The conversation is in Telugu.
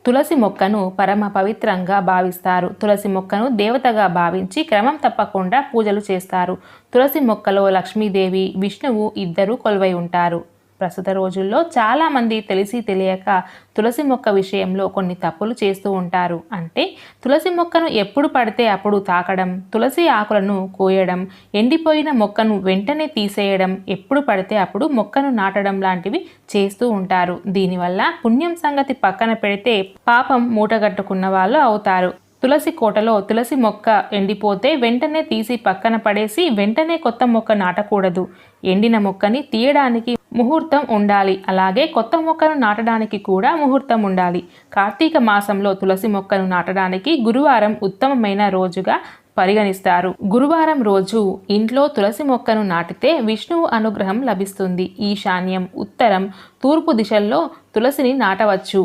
తులసి మొక్కను పరమ పవిత్రంగా భావిస్తారు. తులసి మొక్కను దేవతగా భావించి క్రమం తప్పకుండా పూజలు చేస్తారు. తులసి మొక్కలో లక్ష్మీదేవి, విష్ణువు ఇద్దరు కొలువై ఉంటారు. ప్రస్తుత రోజుల్లో చాలామంది తెలిసి తెలియక తులసి మొక్క విషయంలో కొన్ని తప్పులు చేస్తూ ఉంటారు. అంటే తులసి మొక్కను ఎప్పుడు పడితే అప్పుడు తాకడం, తులసి ఆకులను కోయడం, ఎండిపోయిన మొక్కను వెంటనే తీసేయడం, ఎప్పుడు పడితే అప్పుడు మొక్కను నాటడం లాంటివి చేస్తూ ఉంటారు. దీనివల్ల పుణ్యం సంగతి పక్కన పెడితే పాపం మూటగట్టుకున్న వాళ్ళు అవుతారు. తులసి కోటలో తులసి మొక్క ఎండిపోతే వెంటనే తీసి పక్కన పడేసి వెంటనే కొత్త మొక్క నాటకూడదు. ఎండిన మొక్కని తీయడానికి ముహూర్తం ఉండాలి. అలాగే కొత్త మొక్కను నాటడానికి కూడా ముహూర్తం ఉండాలి. కార్తీక మాసంలో తులసి మొక్కను నాటడానికి గురువారం ఉత్తమమైన రోజుగా పరిగణిస్తారు. గురువారం రోజు ఇంట్లో తులసి మొక్కను నాటితే విష్ణువు అనుగ్రహం లభిస్తుంది. ఈశాన్యం, ఉత్తరం, తూర్పు దిశల్లో తులసిని నాటవచ్చు.